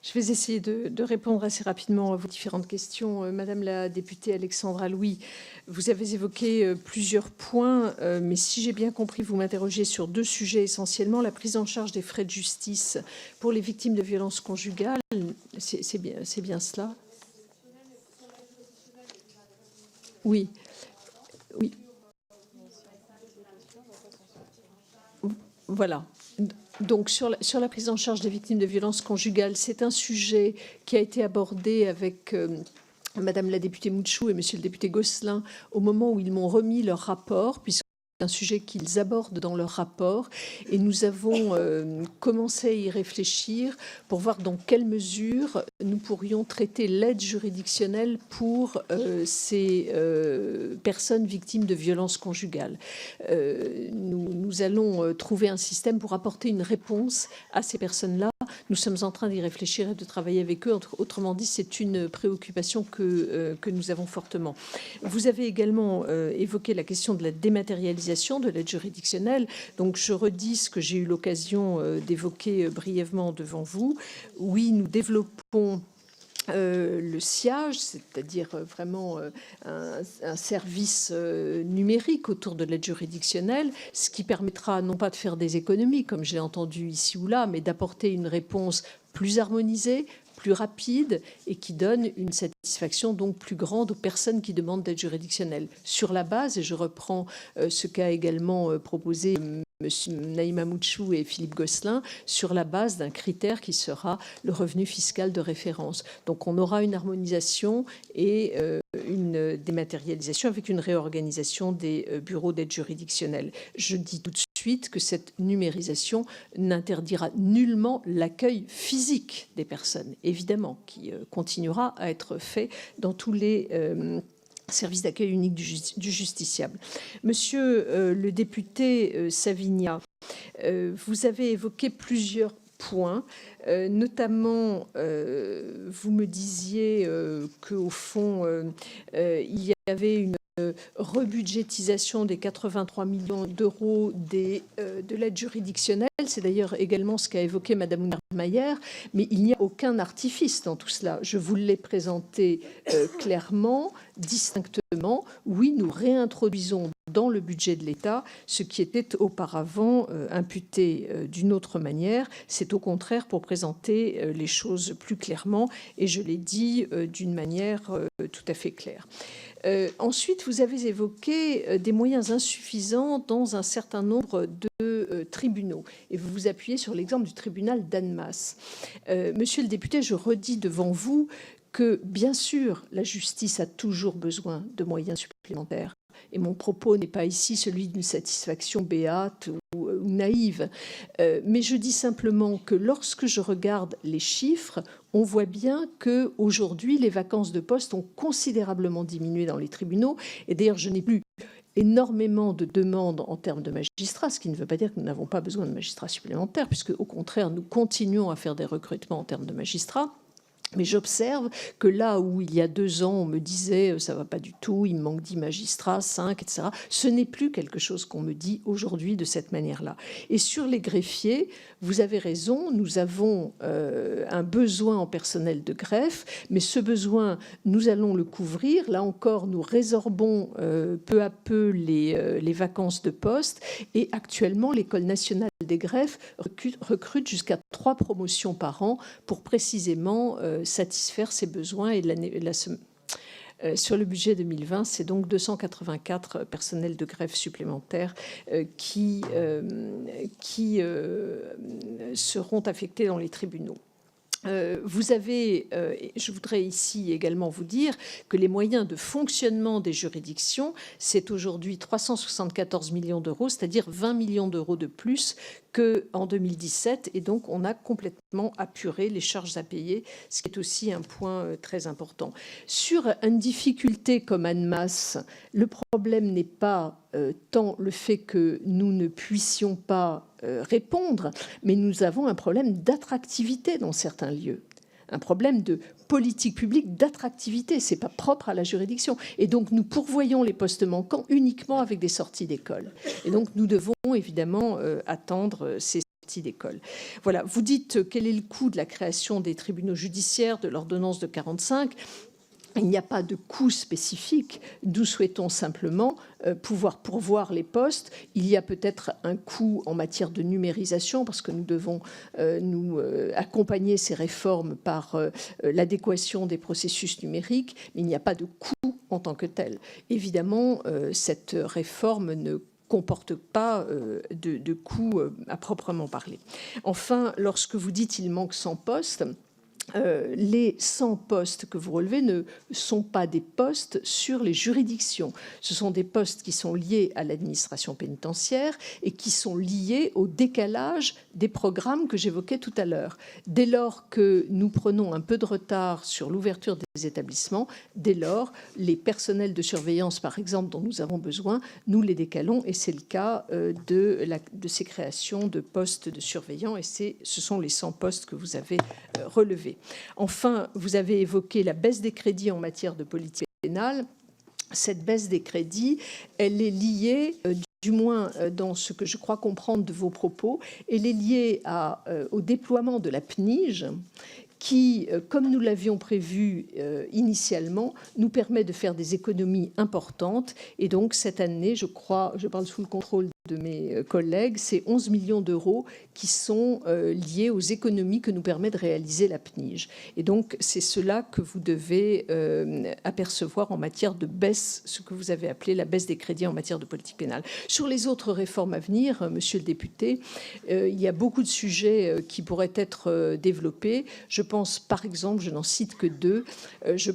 Je vais essayer de répondre assez rapidement à vos différentes questions. Madame la députée Alexandra Louis, vous avez évoqué plusieurs points, mais si j'ai bien compris, vous m'interrogez sur deux sujets essentiellement. La prise en charge des frais de justice pour les victimes de violences conjugales, c'est bien cela? Oui. Oui. Voilà. Donc, sur la prise en charge des victimes de violences conjugales, c'est un sujet qui a été abordé avec Madame la députée Mouchou et Monsieur le député Gosselin au moment où ils m'ont remis leur rapport, puisque c'est un sujet qu'ils abordent dans leur rapport, et nous avons commencé à y réfléchir pour voir dans quelle mesure nous pourrions traiter l'aide juridictionnelle pour ces personnes victimes de violences conjugales. Nous allons trouver un système pour apporter une réponse à ces personnes-là. Nous sommes en train d'y réfléchir et de travailler avec eux. Autrement dit, c'est une préoccupation que nous avons fortement. Vous avez également évoqué la question de la dématérialisation de l'aide juridictionnelle. Donc, je redis ce que j'ai eu l'occasion d'évoquer brièvement devant vous. Oui, nous développons le SIAGE, c'est-à-dire vraiment un service numérique autour de l'aide juridictionnelle, ce qui permettra non pas de faire des économies, comme j'ai entendu ici ou là, mais d'apporter une réponse plus harmonisée, plus rapide et qui donne une satisfaction donc plus grande aux personnes qui demandent d'aide juridictionnelle. Sur la base, et je reprends ce qu'a également proposé Monsieur Naïma Mouchou et Philippe Gosselin, sur la base d'un critère qui sera le revenu fiscal de référence. Donc on aura une harmonisation et une dématérialisation avec une réorganisation des bureaux d'aide juridictionnelle. Je dis tout de suite que cette numérisation n'interdira nullement l'accueil physique des personnes, évidemment, qui continuera à être fait dans tous les service d'accueil unique du justiciable. Monsieur le député Savigna, vous avez évoqué plusieurs points, notamment vous me disiez qu'au fond il y avait une rebudgétisation des 83 millions d'euros de l'aide juridictionnelle. C'est d'ailleurs également ce qu'a évoqué Mme Mayer, mais il n'y a aucun artifice dans tout cela. Je vous l'ai présenté clairement, distinctement. Oui, nous réintroduisons dans le budget de l'État ce qui était auparavant imputé d'une autre manière. C'est au contraire pour présenter les choses plus clairement, et je l'ai dit d'une manière tout à fait claire. Ensuite, vous avez évoqué des moyens insuffisants dans un certain nombre de tribunaux, et vous vous appuyez sur l'exemple du tribunal d'Annemasse. Monsieur le député, je redis devant vous que, bien sûr, la justice a toujours besoin de moyens supplémentaires. Et mon propos n'est pas ici celui d'une satisfaction béate ou naïve. Mais je dis simplement que lorsque je regarde les chiffres, on voit bien qu'aujourd'hui, les vacances de poste ont considérablement diminué dans les tribunaux. Et d'ailleurs, je n'ai plus énormément de demandes en termes de magistrats, ce qui ne veut pas dire que nous n'avons pas besoin de magistrats supplémentaires, puisque au contraire, nous continuons à faire des recrutements en termes de magistrats. Mais j'observe que là où il y a 2 ans, on me disait ça va pas du tout, il me manque 10 magistrats, 5, etc. Ce n'est plus quelque chose qu'on me dit aujourd'hui de cette manière-là. Et sur les greffiers, vous avez raison, nous avons un besoin en personnel de greffe, mais ce besoin, nous allons le couvrir. Là encore, nous résorbons peu à peu les vacances de poste, et actuellement, l'École nationale des greffes recrute jusqu'à 3 promotions par an pour précisément satisfaire ses besoins. Et sur le budget 2020, c'est donc 284 personnels de greffe supplémentaires qui seront affectés dans les tribunaux. Je voudrais ici également vous dire que les moyens de fonctionnement des juridictions, c'est aujourd'hui 374 millions d'euros, c'est-à-dire 20 millions d'euros de plus qu'en 2017. Et donc, on a complètement apuré les charges à payer, ce qui est aussi un point très important. Sur une difficulté comme Annemasse, le problème n'est pas tant le fait que nous ne puissions pas répondre, mais nous avons un problème d'attractivité dans certains lieux, un problème de politique publique d'attractivité. C'est pas propre à la juridiction. Et donc, nous pourvoyons les postes manquants uniquement avec des sorties d'école. Et donc, nous devons évidemment attendre ces sortie d'école. Voilà, vous dites quel est le coût de la création des tribunaux judiciaires, de l'ordonnance de 45. Il n'y a pas de coût spécifique. Nous souhaitons simplement pouvoir pourvoir les postes. Il y a peut-être un coût en matière de numérisation parce que nous devons nous accompagner ces réformes par l'adéquation des processus numériques, mais il n'y a pas de coût en tant que tel. Évidemment, cette réforme ne comporte pas de coût à proprement parler. Enfin, lorsque vous dites qu'il manque 100 postes, les 100 postes que vous relevez ne sont pas des postes sur les juridictions. Ce sont des postes qui sont liés à l'administration pénitentiaire et qui sont liés au décalage des programmes que j'évoquais tout à l'heure. Dès lors que nous prenons un peu de retard sur l'ouverture des établissements, dès lors, les personnels de surveillance, par exemple, dont nous avons besoin, nous les décalons, et c'est le cas de ces créations de postes de surveillants, et ce sont les 100 postes que vous avez relevés. Enfin, vous avez évoqué la baisse des crédits en matière de politique pénale. Cette baisse des crédits, elle est liée, du moins dans ce que je crois comprendre de vos propos, elle est liée au déploiement de la PNIJ, qui, comme nous l'avions prévu initialement, nous permet de faire des économies importantes. Et donc, cette année, je crois, je parle sous le contrôle de mes collègues, c'est 11 millions d'euros qui sont liés aux économies que nous permet de réaliser la PNIJ. Et donc, c'est cela que vous devez apercevoir en matière de baisse, ce que vous avez appelé la baisse des crédits en matière de politique pénale. Sur les autres réformes à venir, monsieur le député, il y a beaucoup de sujets qui pourraient être développés. Je pense, par exemple, je n'en cite que deux,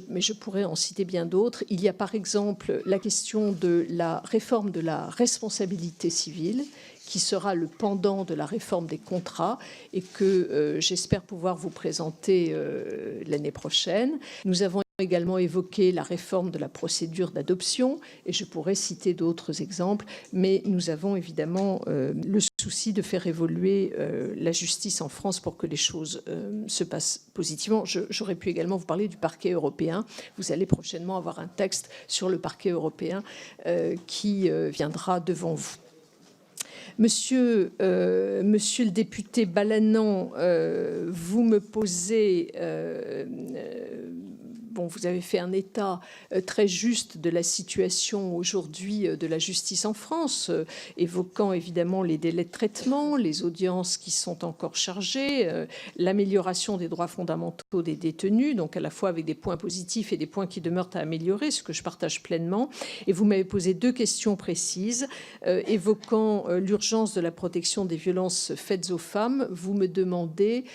mais je pourrais en citer bien d'autres. Il y a, par exemple, la question de la réforme de la responsabilité civile, qui sera le pendant de la réforme des contrats et que j'espère pouvoir vous présenter l'année prochaine. Nous avons également évoqué la réforme de la procédure d'adoption, et je pourrais citer d'autres exemples, mais nous avons évidemment le souci de faire évoluer la justice en France pour que les choses se passent positivement. J'aurais pu également vous parler du parquet européen. Vous allez prochainement avoir un texte sur le parquet européen qui viendra devant vous. Monsieur le député Balanant, vous me posez... vous avez fait un état très juste de la situation aujourd'hui de la justice en France, évoquant évidemment les délais de traitement, les audiences qui sont encore chargées, l'amélioration des droits fondamentaux des détenus, donc à la fois avec des points positifs et des points qui demeurent à améliorer, ce que je partage pleinement. Et vous m'avez posé deux questions précises, évoquant l'urgence de la protection des violences faites aux femmes. Vous me demandez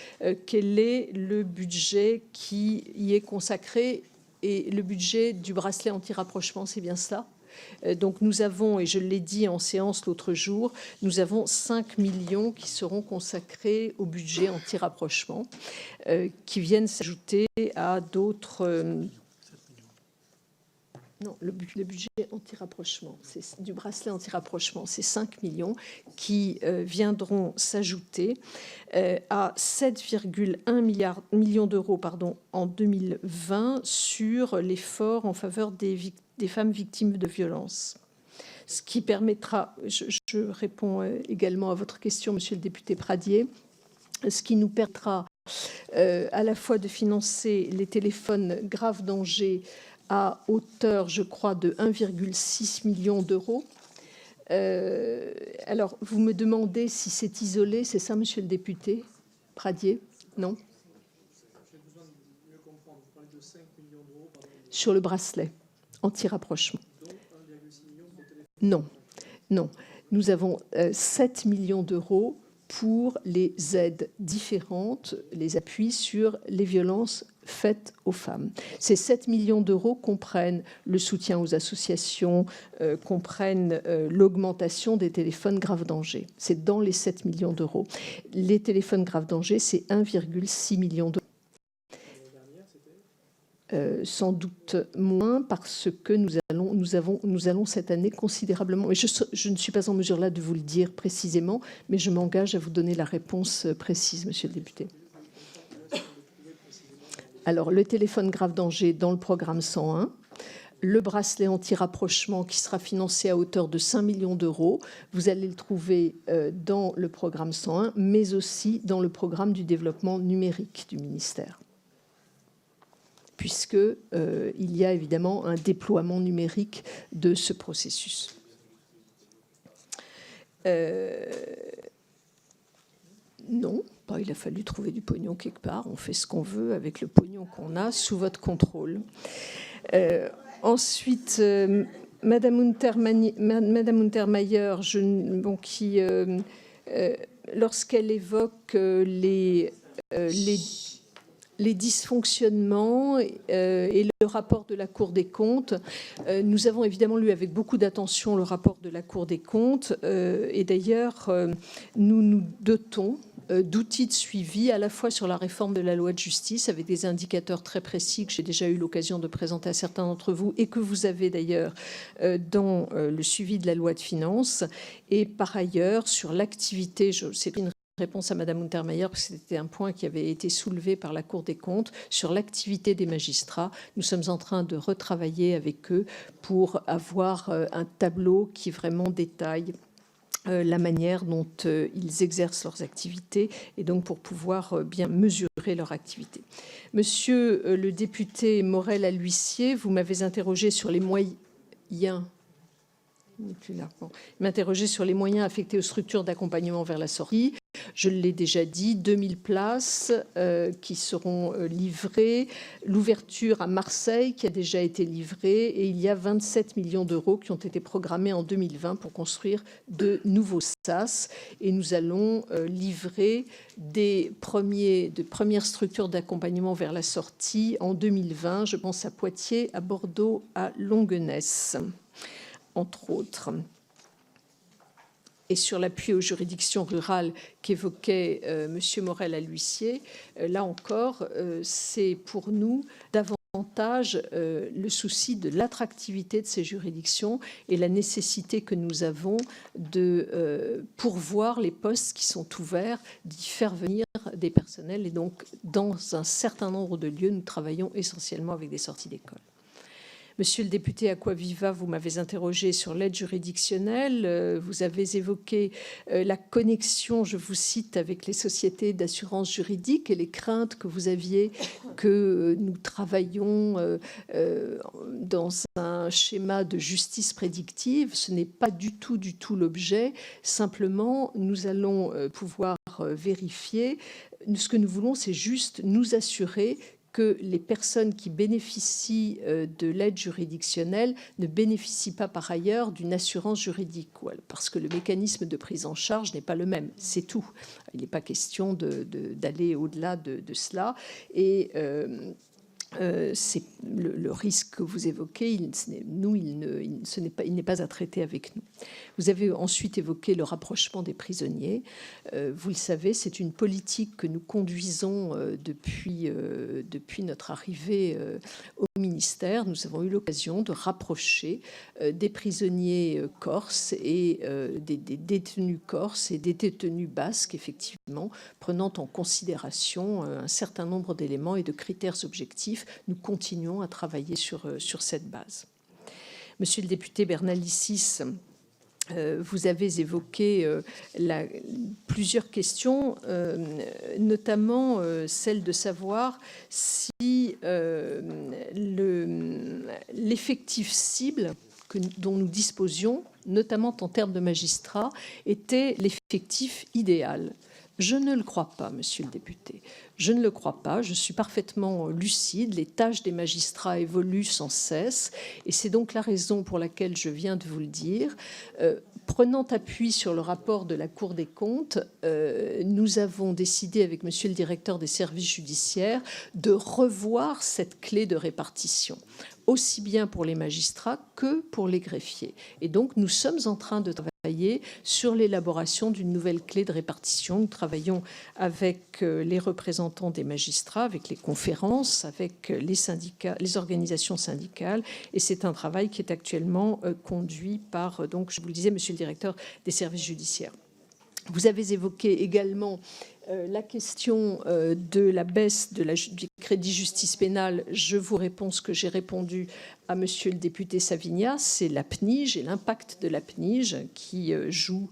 quel est le budget qui y est consacré et le budget du bracelet anti-rapprochement, c'est bien cela ? Donc nous avons, et je l'ai dit en séance l'autre jour, nous avons 5 millions qui seront consacrés au budget anti-rapprochement, qui viennent s'ajouter à d'autres... Non, le budget anti-rapprochement, du bracelet anti-rapprochement, c'est 5 millions qui viendront s'ajouter à 7,1 millions d'euros en 2020 sur l'effort en faveur des femmes victimes de violences. Ce qui permettra, je réponds également à votre question, monsieur le député Pradié, ce qui nous permettra à la fois de financer les téléphones grave danger à hauteur, je crois, de 1,6 million d'euros. Alors, vous me demandez si c'est isolé, c'est ça, monsieur le député Pradié? Non. Sur le bracelet anti-rapprochement. Non, non. Nous avons 7 millions d'euros pour les aides différentes, les appuis sur les violences faites aux femmes. Ces 7 millions d'euros comprennent le soutien aux associations, comprennent l'augmentation des téléphones grave danger. C'est dans les 7 millions d'euros. Les téléphones grave danger, c'est 1,6 million d'euros. Sans doute moins parce que nous allons cette année considérablement, mais je ne suis pas en mesure là de vous le dire précisément, mais je m'engage à vous donner la réponse précise, monsieur le député. Alors, le téléphone grave danger dans le programme 101, le bracelet anti-rapprochement qui sera financé à hauteur de 5 millions d'euros. Vous allez le trouver dans le programme 101, mais aussi dans le programme du développement numérique du ministère, puisqu'il y a évidemment un déploiement numérique de ce processus. Non, pas, il a fallu trouver du pognon quelque part. On fait ce qu'on veut avec le pognon qu'on a sous votre contrôle. Ensuite, Madame Untermaier, lorsqu'elle évoque les dysfonctionnements et le rapport de la Cour des comptes. Nous avons évidemment lu avec beaucoup d'attention le rapport de la Cour des comptes et d'ailleurs nous nous dotons d'outils de suivi à la fois sur la réforme de la loi de justice avec des indicateurs très précis que j'ai déjà eu l'occasion de présenter à certains d'entre vous et que vous avez d'ailleurs dans le suivi de la loi de finances, et par ailleurs sur l'activité, c'est une réponse à Madame Untermaier, parce que c'était un point qui avait été soulevé par la Cour des comptes sur l'activité des magistrats. Nous sommes en train de retravailler avec eux pour avoir un tableau qui vraiment détaille la manière dont ils exercent leurs activités et donc pour pouvoir bien mesurer leur activité. Monsieur le député Morel à l'huissier, vous m'avez interrogé sur les moyens. Il m'interrogeait sur les moyens affectés aux structures d'accompagnement vers la sortie. Je l'ai déjà dit, 2000 places qui seront livrées, l'ouverture à Marseille qui a déjà été livrée, et il y a 27 millions d'euros qui ont été programmés en 2020 pour construire de nouveaux SAS. Et nous allons livrer de premières structures d'accompagnement vers la sortie en 2020. Je pense à Poitiers, à Bordeaux, à Longuenesse, entre autres. Et sur l'appui aux juridictions rurales qu'évoquait M. Morel à l'huissier, là encore, c'est pour nous davantage le souci de l'attractivité de ces juridictions et la nécessité que nous avons de pourvoir les postes qui sont ouverts, d'y faire venir des personnels. Et donc, dans un certain nombre de lieux, nous travaillons essentiellement avec des sorties d'école. Monsieur le député Acquaviva, vous m'avez interrogé sur l'aide juridictionnelle. Vous avez évoqué la connexion, je vous cite, avec les sociétés d'assurance juridique et les craintes que vous aviez que nous travaillions dans un schéma de justice prédictive. Ce n'est pas du tout l'objet. Simplement, nous allons pouvoir vérifier. Ce que nous voulons, c'est juste nous assurer que les personnes qui bénéficient de l'aide juridictionnelle ne bénéficient pas par ailleurs d'une assurance juridique, parce que le mécanisme de prise en charge n'est pas le même, c'est tout. Il n'est pas question d'aller au-delà de cela. Et c'est le risque que vous évoquez, il n'est pas à traiter avec nous. Vous avez ensuite évoqué le rapprochement des prisonniers. Vous le savez, c'est une politique que nous conduisons depuis notre arrivée au ministère. Nous avons eu l'occasion de rapprocher des prisonniers corses et des détenus corses et des détenus basques, effectivement, prenant en considération un certain nombre d'éléments et de critères objectifs. Nous continuons à travailler sur cette base. Monsieur le député Bernalicis, vous avez évoqué plusieurs questions, notamment celle de savoir si l'effectif cible dont nous disposions, notamment en termes de magistrats, était l'effectif idéal. Je ne le crois pas, monsieur le député. Je ne le crois pas. Je suis parfaitement lucide. Les tâches des magistrats évoluent sans cesse. Et c'est donc la raison pour laquelle je viens de vous le dire. Prenant appui sur le rapport de la Cour des comptes, nous avons décidé avec monsieur le directeur des services judiciaires de revoir cette clé de répartition, aussi bien pour les magistrats que pour les greffiers. Et donc, nous sommes en train de travailler sur l'élaboration d'une nouvelle clé de répartition. Nous travaillons avec les représentants des magistrats, avec les conférences, avec les syndicats, les organisations syndicales, et c'est un travail qui est actuellement conduit par, donc, je vous le disais, monsieur le directeur des services judiciaires. Vous avez évoqué également La question de la baisse du crédit justice pénale, je vous réponds ce que j'ai répondu à monsieur le député Savignas, c'est la PNIJ et l'impact de la PNIJ qui joue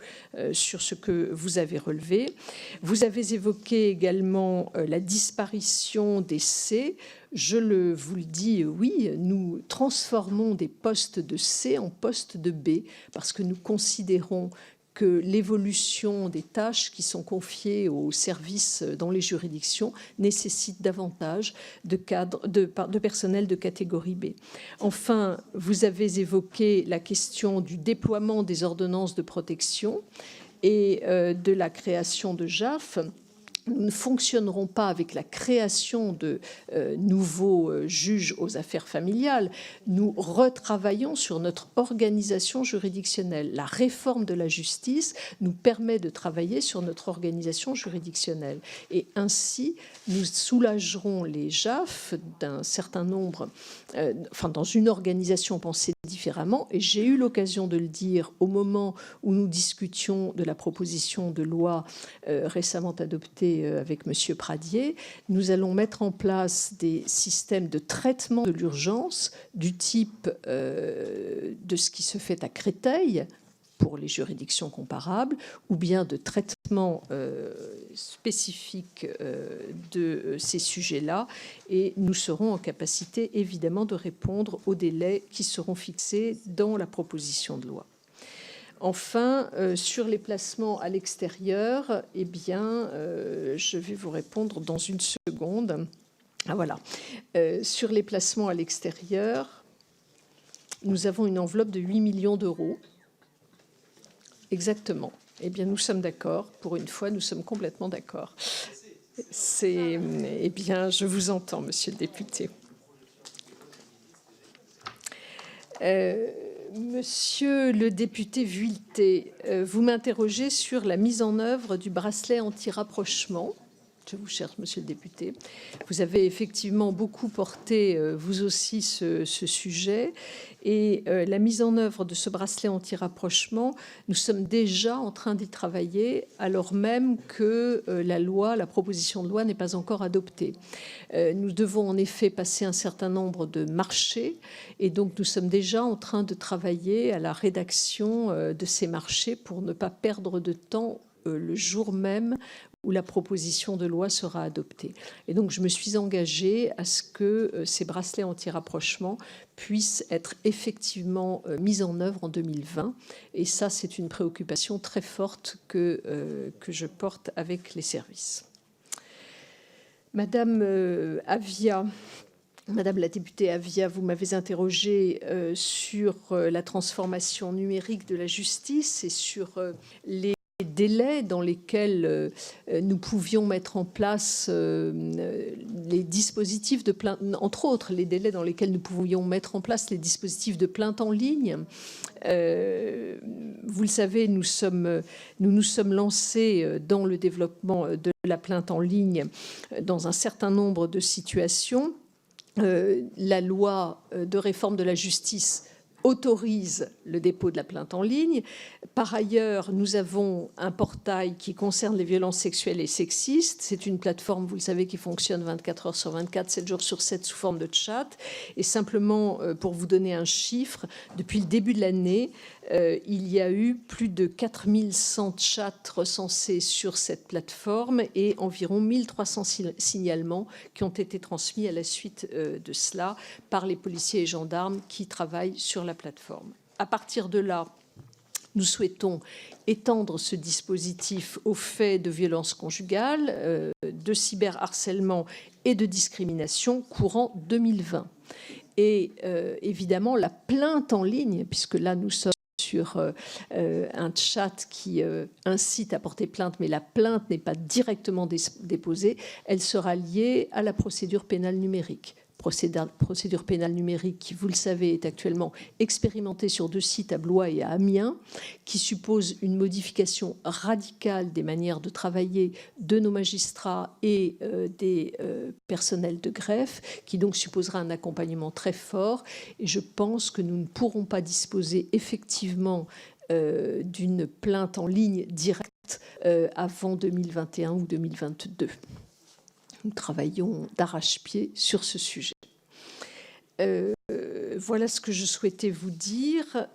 sur ce que vous avez relevé. Vous avez évoqué également la disparition des C. Vous le dis, oui, nous transformons des postes de C en postes de B parce que nous considérons que l'évolution des tâches qui sont confiées aux services dans les juridictions nécessite davantage de personnel de catégorie B. Enfin, vous avez évoqué la question du déploiement des ordonnances de protection et de la création de JAF. Nous ne fonctionnerons pas avec la création de nouveaux juges aux affaires familiales. Nous retravaillons sur notre organisation juridictionnelle. La réforme de la justice nous permet de travailler sur notre organisation juridictionnelle. Et ainsi, nous soulagerons les JAF d'un certain nombre, dans une organisation pensée différemment. Et j'ai eu l'occasion de le dire au moment où nous discutions de la proposition de loi récemment adoptée avec M. Pradié. Nous allons mettre en place des systèmes de traitement de l'urgence du type de ce qui se fait à Créteil pour les juridictions comparables, ou bien de traitement spécifique de ces sujets-là. Et nous serons en capacité, évidemment, de répondre aux délais qui seront fixés dans la proposition de loi. Enfin, sur les placements à l'extérieur, je vais vous répondre dans une seconde. Voilà. Sur les placements à l'extérieur, nous avons une enveloppe de 8 millions d'euros. Exactement. Nous sommes d'accord. Pour une fois, nous sommes complètement d'accord. Je vous entends, monsieur le député. Monsieur le député Vuilletet, vous m'interrogez sur la mise en œuvre du bracelet anti-rapprochement. Je vous cherche, monsieur le député. Vous avez effectivement beaucoup porté, vous aussi, ce sujet. Et la mise en œuvre de ce bracelet anti-rapprochement, nous sommes déjà en train d'y travailler, alors même que la proposition de loi n'est pas encore adoptée. Nous devons en effet passer un certain nombre de marchés, et donc nous sommes déjà en train de travailler à la rédaction de ces marchés pour ne pas perdre de temps le jour même où la proposition de loi sera adoptée. Et donc, je me suis engagée à ce que ces bracelets anti-rapprochement puissent être effectivement mis en œuvre en 2020. Et ça, c'est une préoccupation très forte que je porte avec les services. Madame Avia, Madame la députée Avia, vous m'avez interrogée sur la transformation numérique de la justice et sur les délais dans lesquels nous pouvions mettre en place les dispositifs de plainte, entre autres les délais dans lesquels nous pouvions mettre en place les dispositifs de plainte en ligne. Vous le savez, nous nous sommes lancés dans le développement de la plainte en ligne dans un certain nombre de situations. La loi de réforme de la justice autorise le dépôt de la plainte en ligne. Par ailleurs, nous avons un portail qui concerne les violences sexuelles et sexistes. C'est une plateforme, vous le savez, qui fonctionne 24 heures sur 24, 7 jours sur 7, sous forme de chat. Et simplement, pour vous donner un chiffre, depuis le début de l'année, il y a eu plus de 4100 chats recensés sur cette plateforme et environ 1300 signalements qui ont été transmis à la suite de cela par les policiers et gendarmes qui travaillent sur la plateforme. À partir de là, nous souhaitons étendre ce dispositif aux faits de violence conjugale, de cyberharcèlement et de discrimination courant 2020. Et évidemment, la plainte en ligne, puisque là nous sommes sur un chat qui incite à porter plainte, mais la plainte n'est pas directement déposée, elle sera liée à la procédure pénale numérique. Procédure pénale numérique qui, vous le savez, est actuellement expérimentée sur 2 sites à Blois et à Amiens, qui suppose une modification radicale des manières de travailler de nos magistrats et des personnels de greffe, qui donc supposera un accompagnement très fort. Et je pense que nous ne pourrons pas disposer effectivement d'une plainte en ligne directe avant 2021 ou 2022. Nous travaillons d'arrache-pied sur ce sujet. Voilà ce que je souhaitais vous dire.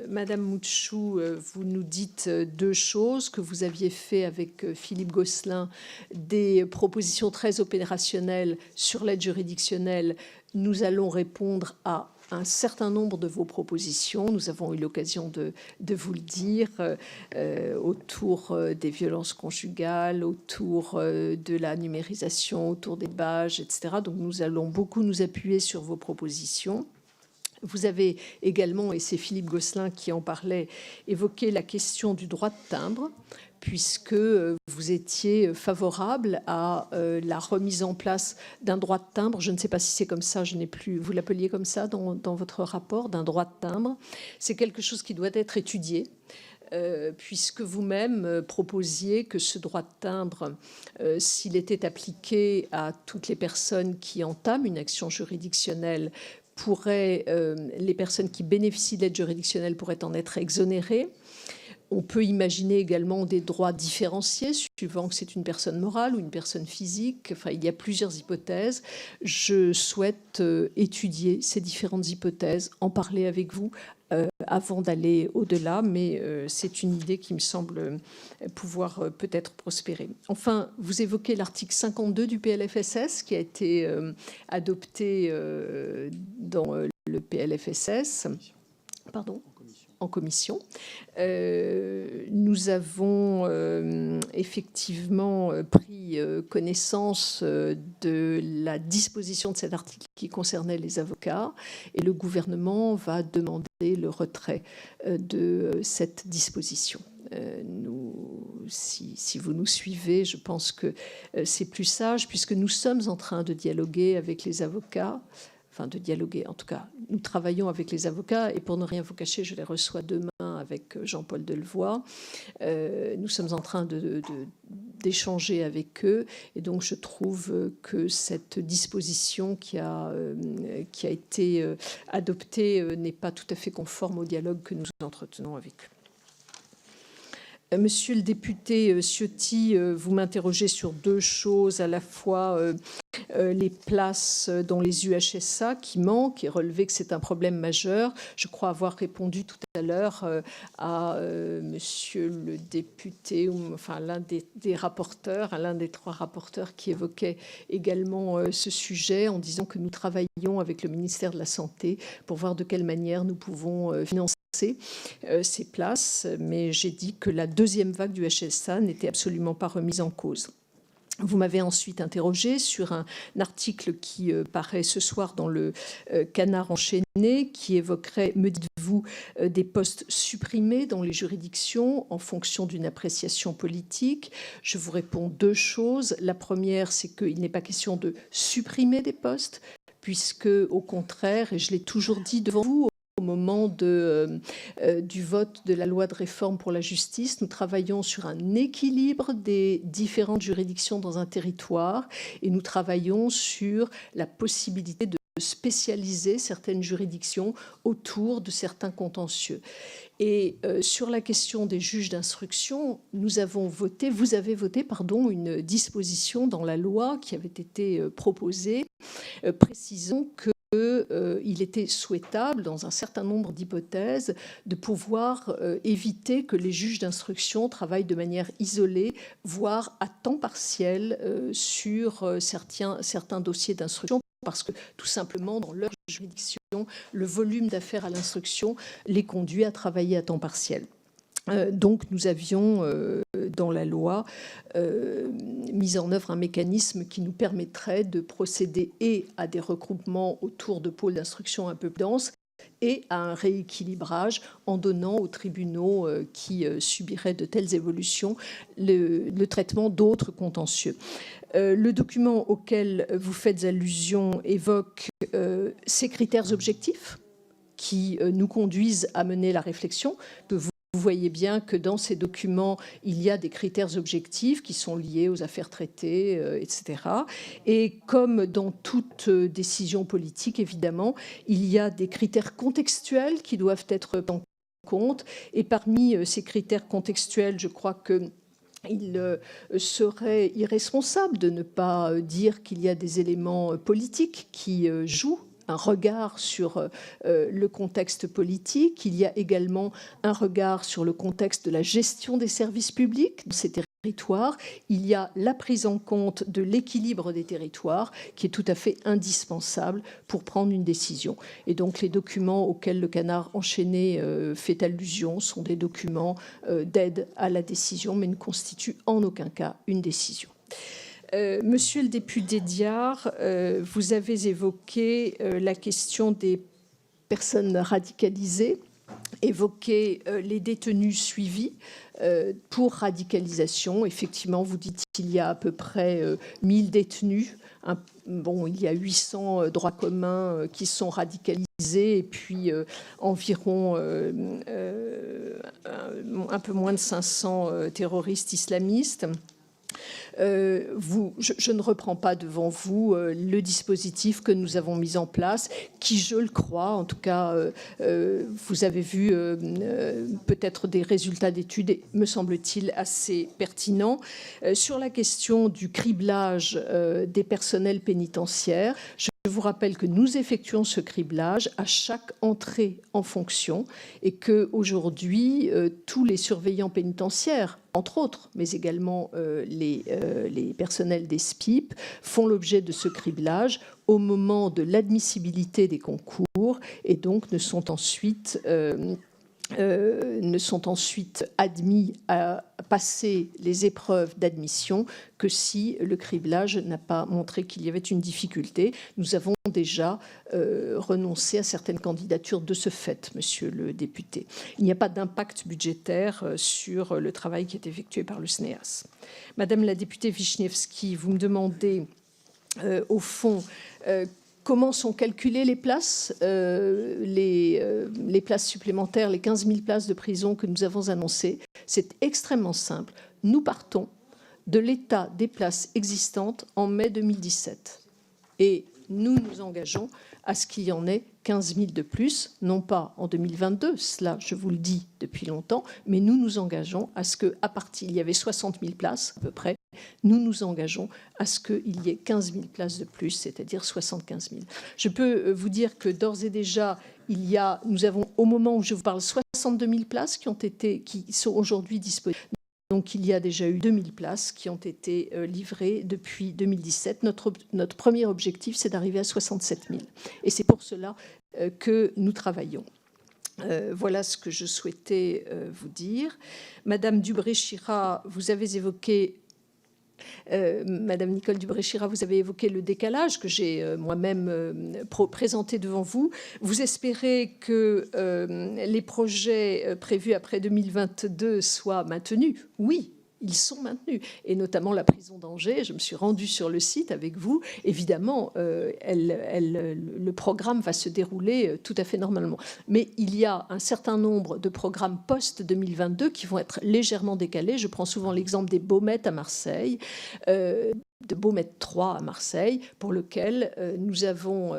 Madame Mouchou, vous nous dites deux choses, que vous aviez fait avec Philippe Gosselin des propositions très opérationnelles sur l'aide juridictionnelle. Nous allons répondre à un certain nombre de vos propositions. Nous avons eu l'occasion de vous le dire, autour des violences conjugales, autour de la numérisation, autour des badges, etc. Donc nous allons beaucoup nous appuyer sur vos propositions. Vous avez également, et c'est Philippe Gosselin qui en parlait, évoqué la question du droit de timbre, puisque vous étiez favorable à la remise en place d'un droit de timbre. Je ne sais pas si c'est comme ça, je n'ai plus. Vous l'appeliez comme ça dans votre rapport, d'un droit de timbre. C'est quelque chose qui doit être étudié. Puisque vous-même proposiez que ce droit de timbre, s'il était appliqué à toutes les personnes qui entament une action juridictionnelle, les personnes qui bénéficient de l'aide juridictionnelle pourraient en être exonérées. On peut imaginer également des droits différenciés, suivant que c'est une personne morale ou une personne physique. Enfin, il y a plusieurs hypothèses. Je souhaite étudier ces différentes hypothèses, en parler avec vous avant d'aller au-delà, mais c'est une idée qui me semble pouvoir peut-être prospérer. Enfin, vous évoquez l'article 52 du PLFSS qui a été adopté dans le PLFSS. Pardon ? En commission. Nous avons effectivement pris connaissance de la disposition de cet article qui concernait les avocats et le gouvernement va demander le retrait de cette disposition. Si vous nous suivez, je pense que c'est plus sage puisque nous sommes en train de dialoguer avec les avocats. De dialoguer. En tout cas, nous travaillons avec les avocats et pour ne rien vous cacher, je les reçois demain avec Jean-Paul Delevoye. Nous sommes en train d'échanger avec eux et donc je trouve que cette disposition qui a été adoptée n'est pas tout à fait conforme au dialogue que nous entretenons avec eux. Monsieur le député Ciotti, vous m'interrogez sur deux choses, à la fois les places dans les UHSA qui manquent et relever que c'est un problème majeur. Je crois avoir répondu tout à l'heure à monsieur le député, enfin l'un des rapporteurs, l'un des trois rapporteurs qui évoquait également ce sujet en disant que nous travaillons avec le ministère de la Santé pour voir de quelle manière nous pouvons financer ces places, mais j'ai dit que la deuxième vague du HSA n'était absolument pas remise en cause. Vous m'avez ensuite interrogé sur un article qui paraît ce soir dans le Canard enchaîné, qui évoquerait, me dites-vous, des postes supprimés dans les juridictions en fonction d'une appréciation politique. Je vous réponds deux choses. La première, c'est qu'il n'est pas question de supprimer des postes, puisque, au contraire, et je l'ai toujours dit devant vous, au moment du vote de la loi de réforme pour la justice, nous travaillons sur un équilibre des différentes juridictions dans un territoire et nous travaillons sur la possibilité de spécialiser certaines juridictions autour de certains contentieux. Et sur la question des juges d'instruction, vous avez voté, une disposition dans la loi qui avait été proposée, précisant que il était souhaitable, dans un certain nombre d'hypothèses, de pouvoir éviter que les juges d'instruction travaillent de manière isolée, voire à temps partiel, sur certains dossiers d'instruction, parce que tout simplement, dans leur juridiction, le volume d'affaires à l'instruction les conduit à travailler à temps partiel. Donc nous avions dans la loi mis en œuvre un mécanisme qui nous permettrait de procéder et à des regroupements autour de pôles d'instruction un peu plus denses et à un rééquilibrage en donnant aux tribunaux qui subiraient de telles évolutions le traitement d'autres contentieux. Le document auquel vous faites allusion évoque ces critères objectifs qui nous conduisent à mener la réflexion. Vous voyez bien que dans ces documents, il y a des critères objectifs qui sont liés aux affaires traitées, etc. Et comme dans toute décision politique, évidemment, il y a des critères contextuels qui doivent être en compte. Et parmi ces critères contextuels, je crois que il serait irresponsable de ne pas dire qu'il y a des éléments politiques qui jouent un regard sur le contexte politique. Il y a également un regard sur le contexte de la gestion des services publics dans ces territoires. Il y a la prise en compte de l'équilibre des territoires qui est tout à fait indispensable pour prendre une décision. Et donc les documents auxquels le Canard enchaîné fait allusion sont des documents d'aide à la décision, mais ne constituent en aucun cas une décision. Monsieur le député Diard, vous avez évoqué la question des personnes radicalisées, évoqué les détenus suivis pour radicalisation. Effectivement, vous dites qu'il y a à peu près 1000 détenus. Il y a 800 droits communs qui sont radicalisés et puis environ un peu moins de 500 terroristes islamistes. Je ne reprends pas devant vous le dispositif que nous avons mis en place, qui, je le crois, en tout cas, vous avez vu peut-être des résultats d'études, me semble-t-il, assez pertinents. Sur la question du criblage des personnels pénitentiaires, je vous rappelle que nous effectuons ce criblage à chaque entrée en fonction et qu'aujourd'hui, tous les surveillants pénitentiaires, entre autres, mais également les personnels des SPIP, font l'objet de ce criblage au moment de l'admissibilité des concours et donc ne sont ensuite admis à passer les épreuves d'admission que si le criblage n'a pas montré qu'il y avait une difficulté. Nous avons déjà renoncé à certaines candidatures de ce fait, monsieur le député. Il n'y a pas d'impact budgétaire sur le travail qui est effectué par le SNEAS. Madame la députée Wiśniewski, vous me demandez, au fond, comment sont calculées les places, les places supplémentaires, les 15 000 places de prison que nous avons annoncées. C'est extrêmement simple. Nous partons de l'état des places existantes en mai 2017. Et nous nous engageons à ce qu'il y en ait 15 000 de plus, non pas en 2022, cela je vous le dis depuis longtemps, mais nous nous engageons à ce qu'à partir, il y avait 60 000 places à peu près, nous nous engageons à ce qu'il y ait 15 000 places de plus, c'est-à-dire 75 000. Je peux vous dire que d'ores et déjà, nous avons, au moment où je vous parle, 62 000 places qui sont aujourd'hui disponibles. Donc, il y a déjà eu 2000 places qui ont été livrées depuis 2017. Notre premier objectif, c'est d'arriver à 67 000. Et c'est pour cela que nous travaillons. Voilà ce que je souhaitais vous dire. Madame Dubré-Chirat, vous avez évoqué... Madame Nicole Dubré-Chirat, vous avez évoqué le décalage que j'ai moi-même présenté devant vous. Vous espérez que les projets prévus après 2022 soient maintenus? Oui, ils sont maintenus, et notamment la prison d'Angers. Je me suis rendue sur le site avec vous. Évidemment, le programme va se dérouler tout à fait normalement. Mais il y a un certain nombre de programmes post-2022 qui vont être légèrement décalés. Je prends souvent l'exemple des Baumettes à Marseille, de Baumettes 3 à Marseille, pour lequel nous avons...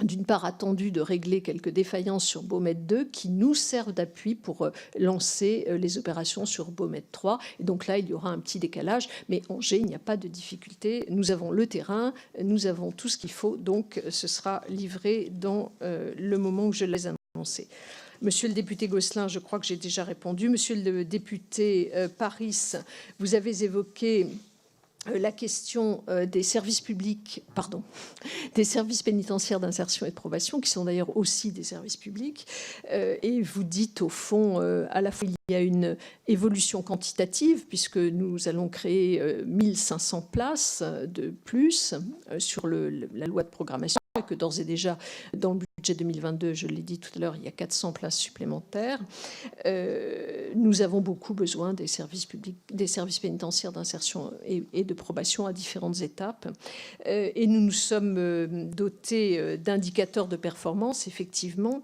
d'une part attendu de régler quelques défaillances sur Baumette 2 qui nous servent d'appui pour lancer les opérations sur Baumette 3. Et donc là, il y aura un petit décalage, mais Angers, il n'y a pas de difficulté. Nous avons le terrain, nous avons tout ce qu'il faut, donc ce sera livré dans le moment où je l'ai annoncé. Monsieur le député Gosselin, je crois que j'ai déjà répondu. Monsieur le député Paris, vous avez évoqué la question des services publics, des services pénitentiaires d'insertion et de probation, qui sont d'ailleurs aussi des services publics, et vous dites au fond, à la fois il y a une évolution quantitative, puisque nous allons créer 1500 places de plus sur la loi de programmation, et que d'ores et déjà, dans le budget 2022, je l'ai dit tout à l'heure, il y a 400 places supplémentaires. Nous avons beaucoup besoin des services publics, des services pénitentiaires d'insertion et de probation à différentes étapes. Et nous nous sommes dotés d'indicateurs de performance, effectivement,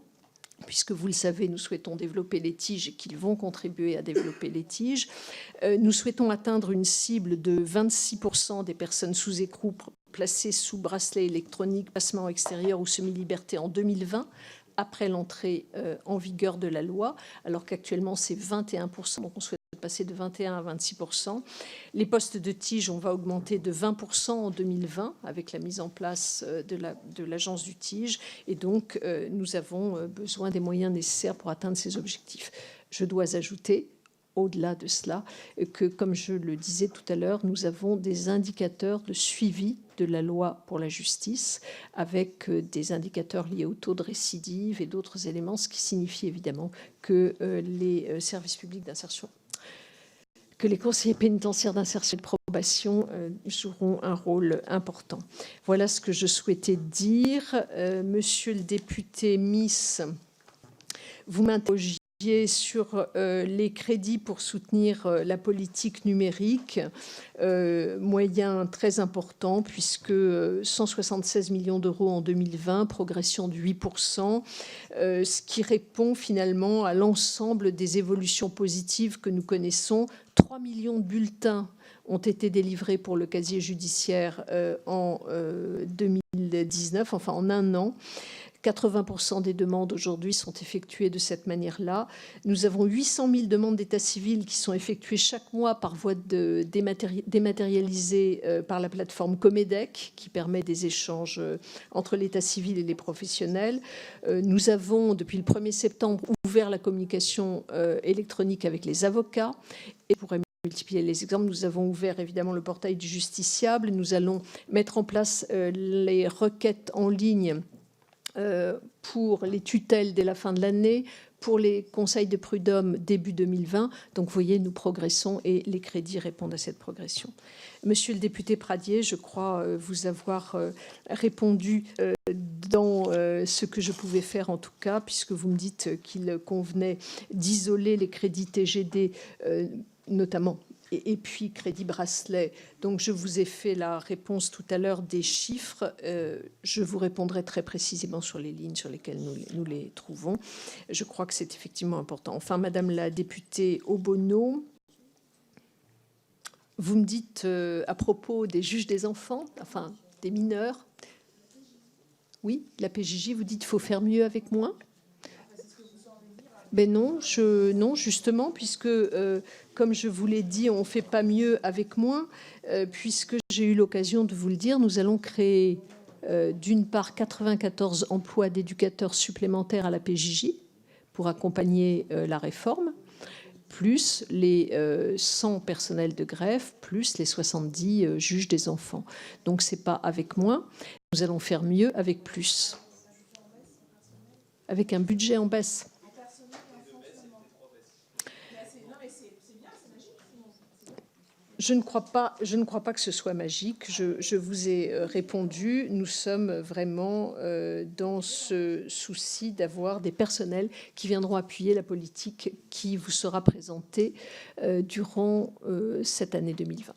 puisque vous le savez, nous souhaitons développer les tiges et qu'ils vont contribuer à développer les tiges. Nous souhaitons atteindre une cible de 26% des personnes sous écrou placées sous bracelet électronique, placement extérieur ou semi-liberté en 2020, après l'entrée en vigueur de la loi, alors qu'actuellement c'est 21%, donc on souhaite passer de 21 à 26%. Les postes de TIG, on va augmenter de 20% en 2020 avec la mise en place de l'agence du TIG, et donc nous avons besoin des moyens nécessaires pour atteindre ces objectifs. Je dois ajouter, au-delà de cela, que, comme je le disais tout à l'heure, nous avons des indicateurs de suivi de la loi pour la justice, avec des indicateurs liés au taux de récidive et d'autres éléments, ce qui signifie évidemment que les services publics d'insertion, que les conseillers pénitentiaires d'insertion et de probation joueront un rôle important. Voilà ce que je souhaitais dire. Monsieur le député Miss, vous m'interrogiez sur les crédits pour soutenir la politique numérique, moyen très important puisque 176 millions d'euros en 2020, progression de 8%, ce qui répond finalement à l'ensemble des évolutions positives que nous connaissons. 3 millions de bulletins ont été délivrés pour le casier judiciaire en 2019, enfin en un an. 80% des demandes aujourd'hui sont effectuées de cette manière-là. Nous avons 800 000 demandes d'état civil qui sont effectuées chaque mois par voie dématérialisée par la plateforme Comedec, qui permet des échanges entre l'état civil et les professionnels. Nous avons, depuis le 1er septembre, ouvert la communication électronique avec les avocats. Et pour multiplier les exemples, nous avons ouvert évidemment le portail du justiciable. Nous allons mettre en place les requêtes en ligne pour les tutelles dès la fin de l'année, pour les conseils de prud'homme début 2020. Donc, vous voyez, nous progressons et les crédits répondent à cette progression. Monsieur le député Pradié, je crois vous avoir répondu dans ce que je pouvais faire en tout cas, puisque vous me dites qu'il convenait d'isoler les crédits TGD, notamment, et puis crédit bracelet. Donc je vous ai fait la réponse tout à l'heure des chiffres. Je vous répondrai très précisément sur les lignes sur lesquelles nous les trouvons. Je crois que c'est effectivement important. Enfin, Madame la députée Obono, vous me dites à propos des juges des enfants, enfin des mineurs. Oui, la PJJ, vous dites qu'il faut faire mieux avec moins. Ben non, non, justement, puisque, comme je vous l'ai dit, on ne fait pas mieux avec moins, puisque j'ai eu l'occasion de vous le dire, nous allons créer, d'une part, 94 emplois d'éducateurs supplémentaires à la PJJ pour accompagner la réforme, plus les 100 personnels de greffe, plus les 70 juges des enfants. Donc, ce n'est pas avec moins, nous allons faire mieux avec plus, avec un budget en baisse. Je ne crois pas que ce soit magique. Je vous ai répondu. Nous sommes vraiment dans ce souci d'avoir des personnels qui viendront appuyer la politique qui vous sera présentée durant cette année 2020.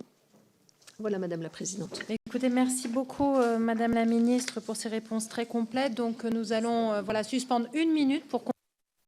Voilà, Madame la Présidente. Écoutez, merci beaucoup, Madame la Ministre, pour ces réponses très complètes. Donc, nous allons suspendre 1 minute pour